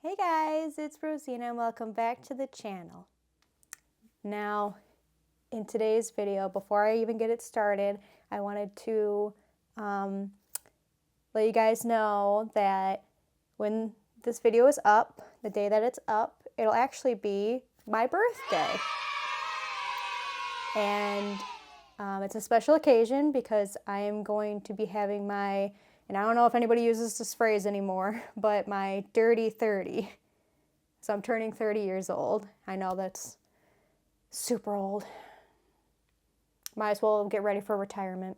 Hey guys, it's Rosina and welcome back to the channel. Now, in today's video, before I even get it started, I wanted to let you guys know that when this video is up, the day that it's up, it'll actually be my birthday. And it's a special occasion because I am going to be having my, and I don't know if anybody uses this phrase anymore, but my dirty 30. So I'm turning 30 years old. I know that's super old. Might as well get ready for retirement.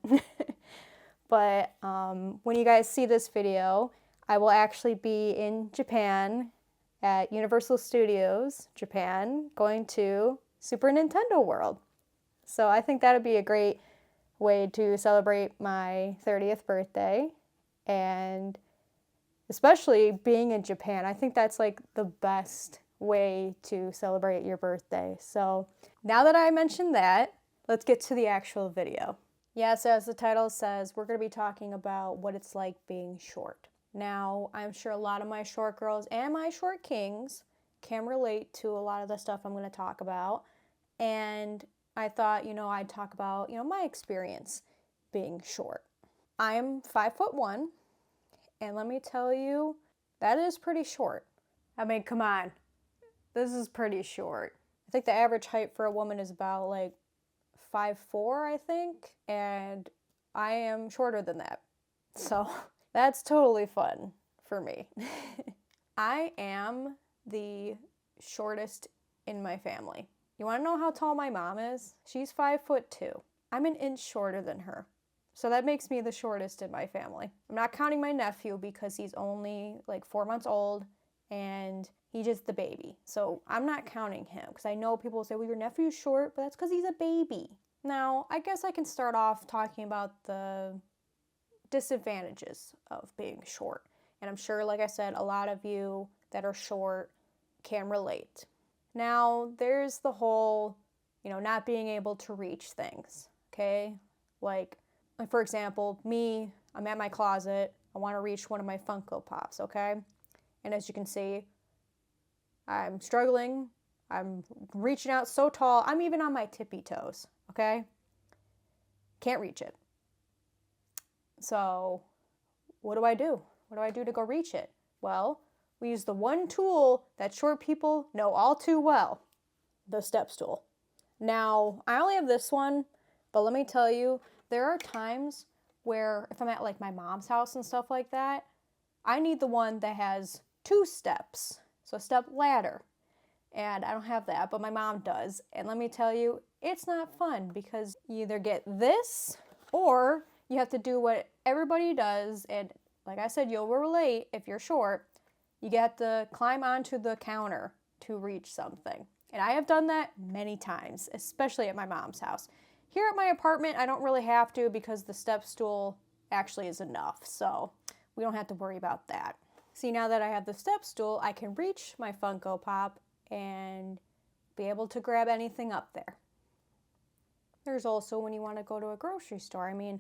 But when you guys see this video, I will actually be in Japan at Universal Studios, Japan, going to Super Nintendo World. So I think that would be a great way to celebrate my 30th birthday. And especially being in Japan, I think that's like the best way to celebrate your birthday. So now that I mentioned that, let's get to the actual video. Yes, as the title says, we're going to be talking about what it's like being short. Now, I'm sure a lot of my short girls and my short kings can relate to a lot of the stuff I'm going to talk about. And I thought, I'd talk about, my experience being short. I'm 5'1", and let me tell you, that is pretty short. I mean, come on. This is pretty short. I think the average height for a woman is about like 5'4", I think, and I am shorter than that. So that's totally fun for me. I am the shortest in my family. You want to know how tall my mom is? She's 5'2". I'm an inch shorter than her. So that makes me the shortest in my family. I'm not counting my nephew because he's only like 4 months old and he's just the baby. So I'm not counting him because I know people say, well, your nephew's short, but that's because he's a baby. Now, I guess I can start off talking about the disadvantages of being short. And I'm sure, like I said, a lot of you that are short can relate. Now, there's the whole, not being able to reach things, okay? Like for example, me, I'm at my closet. I want to reach one of my Funko Pops, okay? And as you can see, I'm struggling. I'm reaching out so tall. I'm even on my tippy toes, okay? Can't reach it. So what do I do? What do I do to go reach it? Well, we use the one tool that short people know all too well, the step stool. Now, I only have this one, but let me tell you, there are times where if I'm at like my mom's house and stuff like that, I need the one that has 2 steps, so a step ladder. And I don't have that, but my mom does. And let me tell you, it's not fun because you either get this or you have to do what everybody does. And like I said, you'll relate if you're short. You get to climb onto the counter to reach something. And I have done that many times, especially at my mom's house. Here at my apartment, I don't really have to because the step stool actually is enough, so we don't have to worry about that. See, now that I have the step stool, I can reach my Funko Pop and be able to grab anything up there. There's also when you want to go to a grocery store. I mean,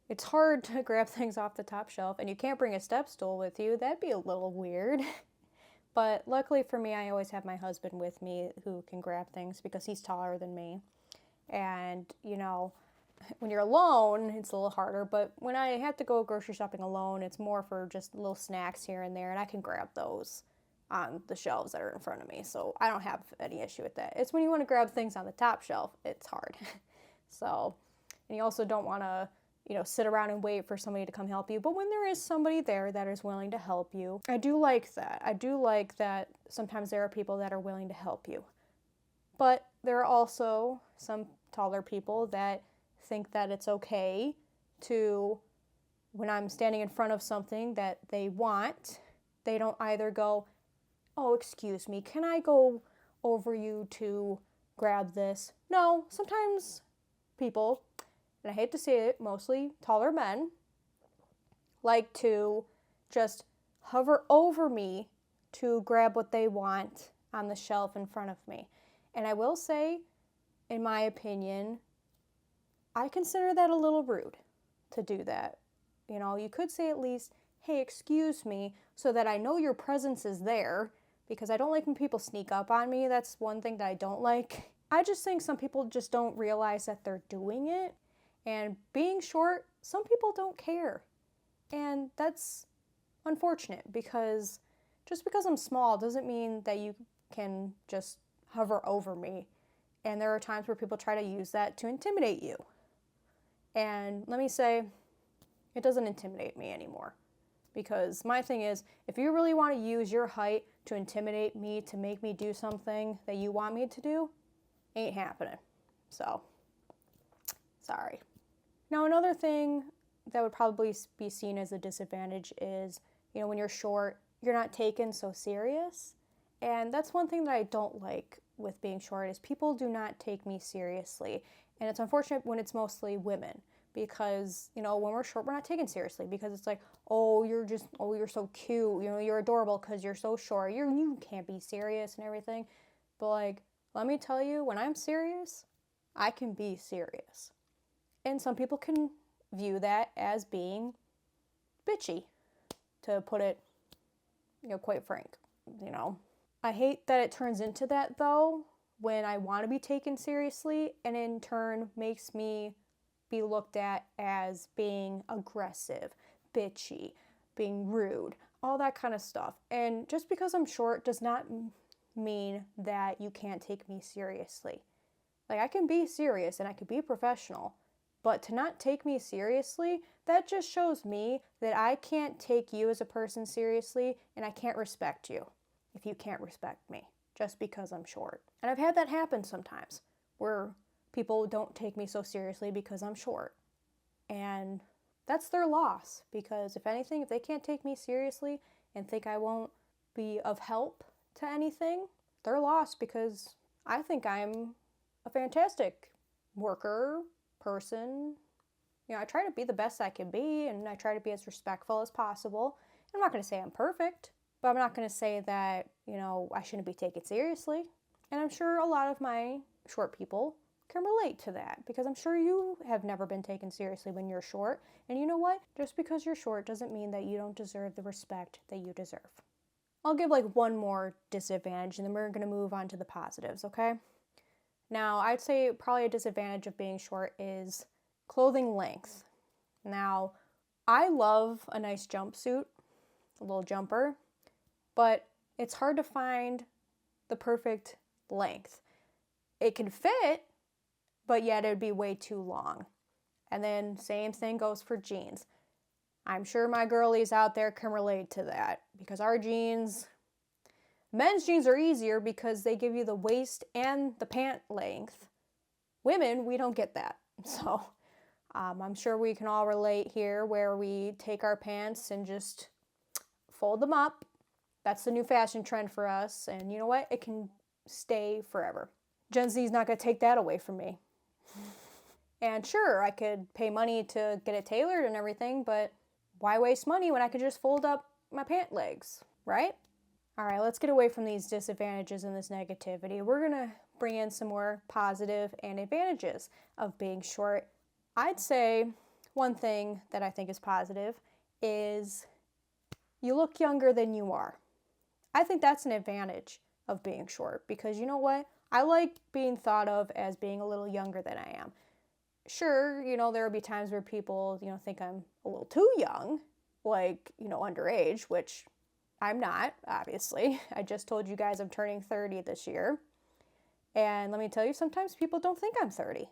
it's hard to grab things off the top shelf, and you can't bring a step stool with you. That'd be a little weird. But luckily for me, I always have my husband with me who can grab things because he's taller than me. And, when you're alone, it's a little harder. But when I have to go grocery shopping alone, it's more for just little snacks here and there. And I can grab those on the shelves that are in front of me. So I don't have any issue with that. It's when you want to grab things on the top shelf, it's hard. So, and you also don't want to, sit around and wait for somebody to come help you. But when there is somebody there that is willing to help you, I do like that. I do like that sometimes there are people that are willing to help you. But there are also some taller people that think that it's okay to, when I'm standing in front of something that they want, they don't either go, oh, excuse me, can I go over you to grab this? No, sometimes people, and I hate to say it, mostly taller men, like to just hover over me to grab what they want on the shelf in front of me. And I will say, in my opinion, I consider that a little rude to do that. You could say at least, hey, excuse me, so that I know your presence is there, because I don't like when people sneak up on me. That's one thing that I don't like. I just think some people just don't realize that they're doing it. And being short, some people don't care. And that's unfortunate, because just because I'm small doesn't mean that you can just hover over me. And there are times where people try to use that to intimidate you. And let me say, it doesn't intimidate me anymore. Because my thing is, if you really want to use your height to intimidate me, to make me do something that you want me to do, ain't happening. So, sorry. Now, another thing that would probably be seen as a disadvantage is, when you're short, you're not taken so serious. And that's one thing that I don't like with being short, is people do not take me seriously. And it's unfortunate when it's mostly women, because, when we're short, we're not taken seriously, because it's like, oh, you're so cute, you're adorable because you're so short, you can't be serious and everything. But like, let me tell you, when I'm serious, I can be serious. And some people can view that as being bitchy, to put it, quite frank, I hate that it turns into that, though, when I want to be taken seriously, and in turn makes me be looked at as being aggressive, bitchy, being rude, all that kind of stuff. And just because I'm short does not mean that you can't take me seriously. Like, I can be serious and I can be professional, but to not take me seriously, that just shows me that I can't take you as a person seriously, and I can't respect you if you can't respect me just because I'm short. And I've had that happen sometimes, where people don't take me so seriously because I'm short. And that's their loss, because if anything, if they can't take me seriously and think I won't be of help to anything, they're lost, because I think I'm a fantastic worker, person. I try to be the best I can be, and I try to be as respectful as possible. I'm not going to say I'm perfect, but I'm not going to say that, I shouldn't be taken seriously. And I'm sure a lot of my short people can relate to that, because I'm sure you have never been taken seriously when you're short. And you know what? Just because you're short doesn't mean that you don't deserve the respect that you deserve. I'll give like one more disadvantage, and then we're going to move on to the positives, okay? Now, I'd say probably a disadvantage of being short is clothing length. Now, I love a nice jumpsuit, a little jumper, but it's hard to find the perfect length. It can fit, but yet it'd be way too long. And then same thing goes for jeans. I'm sure my girlies out there can relate to that, because our jeans, men's jeans are easier because they give you the waist and the pant length. Women, we don't get that. So I'm sure we can all relate here, where we take our pants and just fold them up. That's the new fashion trend for us. And you know what? It can stay forever. Gen Z is not going to take that away from me. And sure, I could pay money to get it tailored and everything, but why waste money when I could just fold up my pant legs, right? All right, let's get away from these disadvantages and this negativity. We're going to bring in some more positive and advantages of being short. I'd say one thing that I think is positive is you look younger than you are. I think that's an advantage of being short, because you know what? I like being thought of as being a little younger than I am. Sure, there will be times where people, think I'm a little too young, like, underage, which I'm not, obviously. I just told you guys I'm turning 30 this year. And let me tell you, sometimes people don't think I'm 30.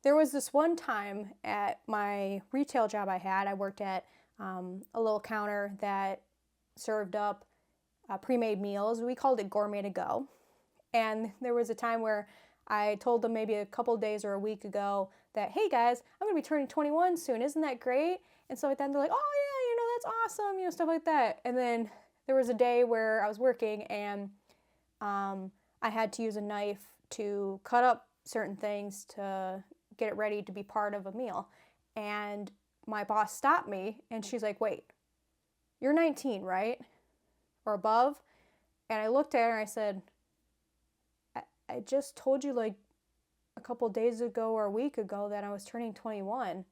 There was this one time at my retail job I worked at a little counter that served up pre-made meals. We called it Gourmet to Go. And there was a time where I told them maybe a couple days or a week ago that, hey guys, I'm going to be turning 21 soon. Isn't that great? And so then they're like, oh yeah, that's awesome, stuff like that. And then there was a day where I was working, and I had to use a knife to cut up certain things to get it ready to be part of a meal. And my boss stopped me, and she's like, wait, you're 19, right? Or above? And I looked at her and I said, I just told you like a couple days ago or a week ago that I was turning 21.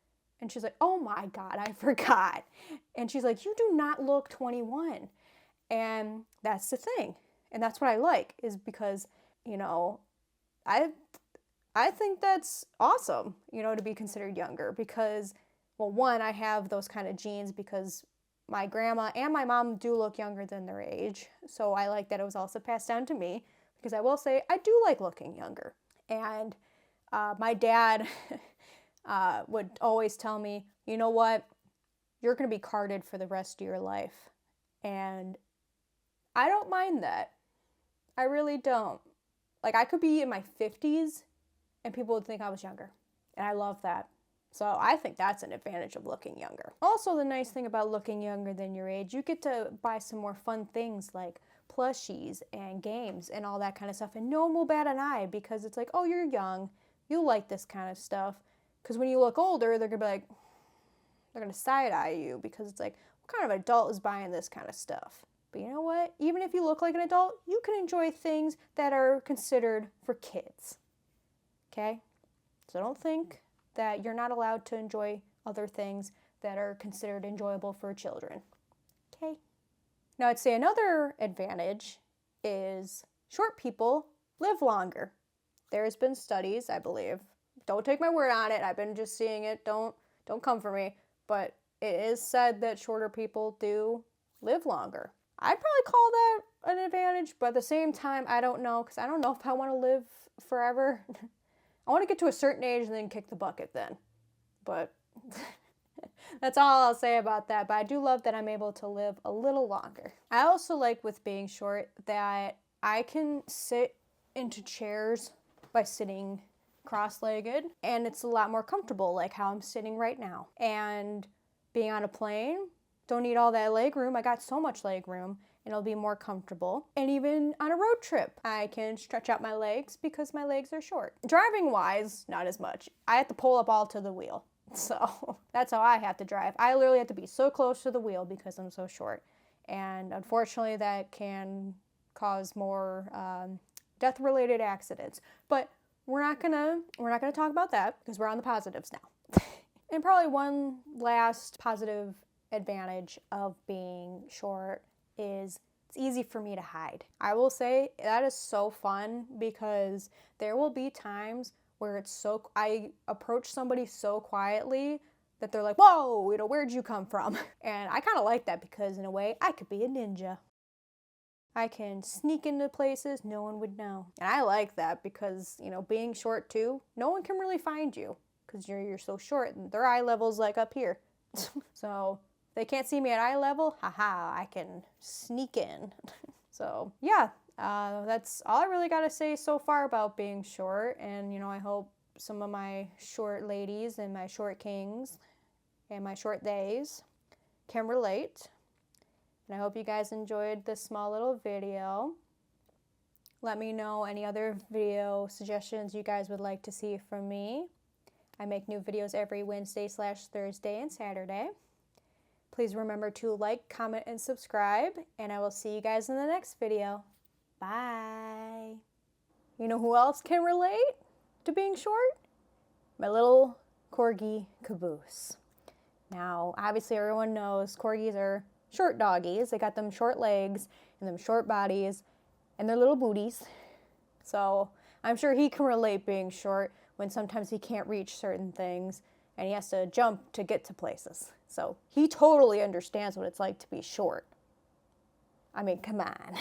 And she's like, oh my God, I forgot. And she's like, you do not look 21. And that's the thing. And that's what I like, is because, you know, I think that's awesome, you know, to be considered younger because, well, one, I have those kind of genes because my grandma and my mom do look younger than their age. So I like that it was also passed down to me because I will say I do like looking younger. And my dad would always tell me, you know what, you're going to be carded for the rest of your life. And I don't mind that. I really don't. Like, I could be in my 50s and people would think I was younger. And I love that. So I think that's an advantage of looking younger. Also, the nice thing about looking younger than your age, you get to buy some more fun things like plushies and games and all that kind of stuff. And no one will bat an eye because it's like, oh, you're young. You like this kind of stuff. Because when you look older, they're going to be like, they're going to side-eye you because it's like, what kind of adult is buying this kind of stuff? But you know what? Even if you look like an adult, you can enjoy things that are considered for kids. Okay? So don't think that you're not allowed to enjoy other things that are considered enjoyable for children. Okay? Now, I'd say another advantage is short people live longer. There's been studies, I believe. Don't take my word on it. I've been just seeing it. Don't come for me. But it is said that shorter people do live longer. I'd probably call that an advantage, but at the same time, I don't know, because I don't know if I want to live forever. I want to get to a certain age and then kick the bucket then. But that's all I'll say about that. But I do love that I'm able to live a little longer. I also like with being short that I can sit into chairs by sitting cross-legged, and it's a lot more comfortable, like how I'm sitting right now. And being on a plane, don't need all that leg room. I got so much leg room, and it'll be more comfortable. And even on a road trip, I can stretch out my legs because my legs are short. Driving-wise, not as much. I have to pull up all to the wheel. So that's how I have to drive. I literally have to be so close to the wheel because I'm so short. And unfortunately, that can cause more death-related accidents. But we're not gonna talk about that because we're on the positives now. And probably one last positive advantage of being short is it's easy for me to hide. I will say that is so fun because there will be times where I approach somebody so quietly that they're like, whoa, you know, where'd you come from? And I kind of like that because in a way I could be a ninja. I can sneak into places no one would know. And I like that because, you know, being short too, no one can really find you because you're so short and their eye level's like up here. So if they can't see me at eye level, haha, I can sneak in. So yeah, that's all I really gotta say so far about being short. And, you know, I hope some of my short ladies and my short kings and my short days can relate. And I hope you guys enjoyed this small little video. Let me know any other video suggestions you guys would like to see from me. I make new videos every Wednesday/Thursday and Saturday. Please remember to like, comment, and subscribe. And I will see you guys in the next video. Bye. You know who else can relate to being short? My little corgi Caboose. Now, obviously everyone knows corgis are short doggies. They got them short legs and them short bodies and their little booties. So I'm sure he can relate being short when sometimes he can't reach certain things and he has to jump to get to places. So he totally understands what it's like to be short. I mean, come on.